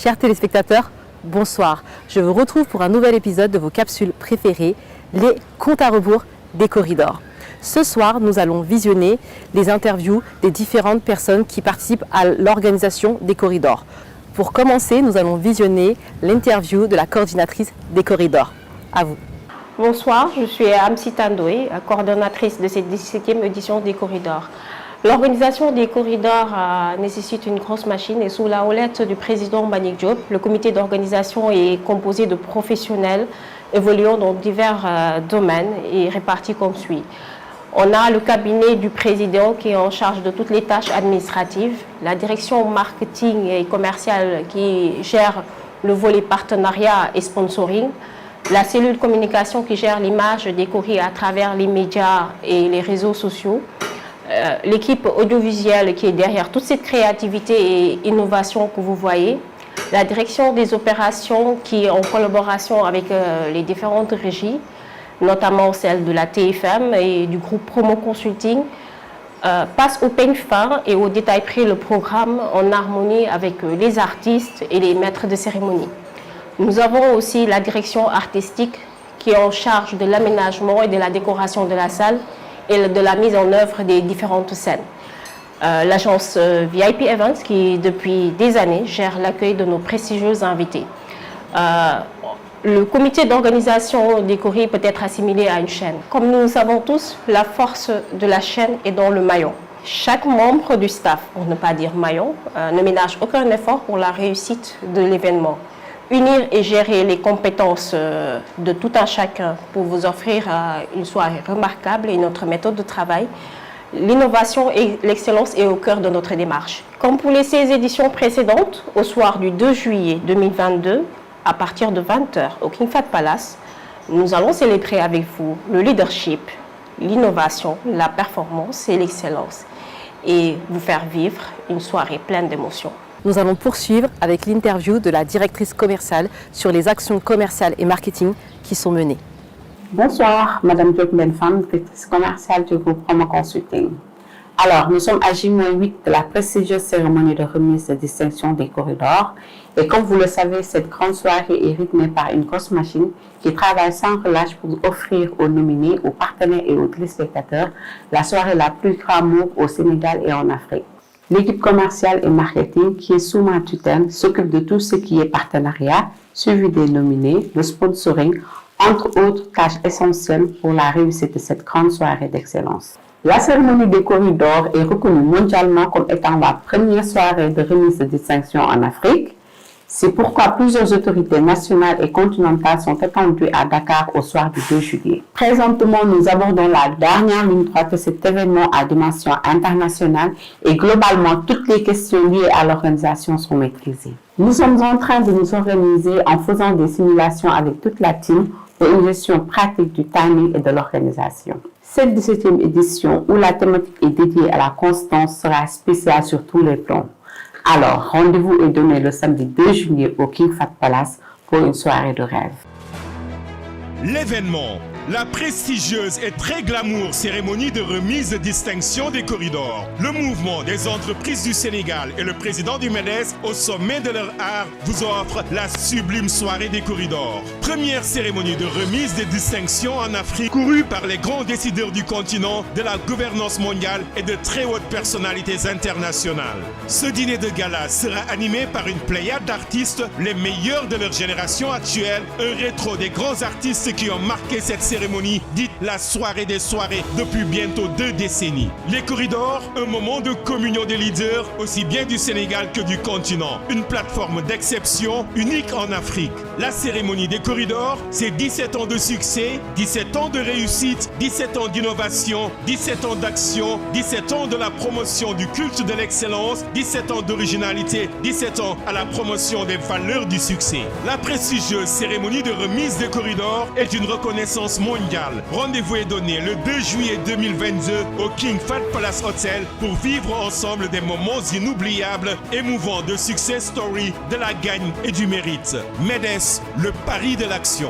Chers téléspectateurs, bonsoir. Je vous retrouve pour un nouvel épisode de vos capsules préférées, les comptes à rebours des corridors. Ce soir, nous allons visionner les interviews des différentes personnes qui participent à l'organisation des corridors. Pour commencer, nous allons visionner l'interview de la coordinatrice des corridors. À vous. Bonsoir, je suis Amsita Ndoye, coordonnatrice de cette 17e édition des corridors. L'organisation des corridors nécessite une grosse machine et sous la houlette du président Mbagnick Diop, le comité d'organisation est composé de professionnels évoluant dans divers domaines et répartis comme suit. On a le cabinet du président qui est en charge de toutes les tâches administratives, la direction marketing et commerciale qui gère le volet partenariat et sponsoring, la cellule communication qui gère l'image des courriers à travers les médias et les réseaux sociaux, l'équipe audiovisuelle qui est derrière toute cette créativité et innovation que vous voyez, la direction des opérations qui est en collaboration avec les différentes régies, notamment celle de la TFM et du groupe Promo Consulting, passe au peigne fin et au détail près le programme en harmonie avec les artistes et les maîtres de cérémonie. Nous avons aussi la direction artistique qui est en charge de l'aménagement et de la décoration de la salle et de la mise en œuvre des différentes scènes. L'agence VIP Events qui depuis des années gère l'accueil de nos prestigieux invités. Le comité d'organisation des courriers peut être assimilé à une chaîne. Comme nous le savons tous, la force de la chaîne est dans le maillon. Chaque membre du staff, pour ne pas dire maillon, ne ménage aucun effort pour la réussite de l'événement. Unir et gérer les compétences de tout un chacun pour vous offrir une soirée remarquable et notre méthode de travail. L'innovation et l'excellence est au cœur de notre démarche. Comme pour les 16 éditions précédentes, au soir du 2 juillet 2022, à partir de 20h au King Fahd Palace, nous allons célébrer avec vous le leadership, l'innovation, la performance et l'excellence et vous faire vivre une soirée pleine d'émotions. Nous allons poursuivre avec l'interview de la directrice commerciale sur les actions commerciales et marketing qui sont menées. Bonsoir, Madame Diop Benfam, directrice commerciale du groupe Promo Consulting. Alors, nous sommes à J-8 de la prestigieuse cérémonie de remise de distinction des corridors. Et comme vous le savez, cette grande soirée est rythmée par une grosse machine qui travaille sans relâche pour offrir aux nominés, aux partenaires et aux téléspectateurs la soirée la plus glamour au Sénégal et en Afrique. L'équipe commerciale et marketing qui est sous ma tutelle s'occupe de tout ce qui est partenariat, suivi des nominés, le sponsoring, entre autres tâches essentielles pour la réussite de cette grande soirée d'excellence. La cérémonie des corridors est reconnue mondialement comme étant la première soirée de remise de distinction en Afrique. C'est pourquoi plusieurs autorités nationales et continentales sont attendues à Dakar au soir du 2 juillet. Présentement, nous abordons la dernière ligne droite de cet événement à dimension internationale et globalement, toutes les questions liées à l'organisation sont maîtrisées. Nous sommes en train de nous organiser en faisant des simulations avec toute la team pour une gestion pratique du timing et de l'organisation. Cette 17e édition, où la thématique est dédiée à la constance, sera spéciale sur tous les plans. Alors, rendez-vous est donné le samedi 2 juillet au King Fahd Palace pour une soirée de rêve. L'événement, la prestigieuse et très glamour cérémonie de remise de distinction des corridors. Le mouvement des entreprises du Sénégal et le président du MEDES, au sommet de leur art, vous offrent la sublime soirée des corridors. Première cérémonie de remise des distinctions en Afrique, courue par les grands décideurs du continent, de la gouvernance mondiale et de très hautes personnalités internationales. Ce dîner de gala sera animé par une pléiade d'artistes, les meilleurs de leur génération actuelle, un rétro des grands artistes qui ont marqué cette cérémonie, dite la soirée des soirées depuis bientôt 2 décennies. Les corridors, un moment de communion des leaders, aussi bien du Sénégal que du continent. Une plateforme d'exception, unique en Afrique. La cérémonie des corridors, c'est 17 ans de succès, 17 ans de réussite, 17 ans d'innovation, 17 ans d'action, 17 ans de la promotion du culte de l'excellence, 17 ans d'originalité, 17 ans à la promotion des valeurs du succès. La prestigieuse cérémonie de remise des corridors est une reconnaissance mondiale. Rendez-vous est donné le 2 juillet 2022 au King Fahd Palace Hotel pour vivre ensemble des moments inoubliables, émouvants de success story, de la gagne et du mérite. MEDES, le pari de l'action.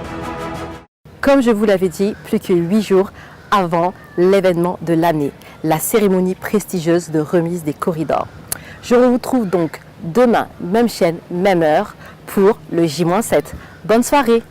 Comme je vous l'avais dit, plus que 8 jours avant l'événement de l'année, la cérémonie prestigieuse de remise des corridors. Je vous retrouve donc demain, même chaîne, même heure pour le J-7. Bonne soirée!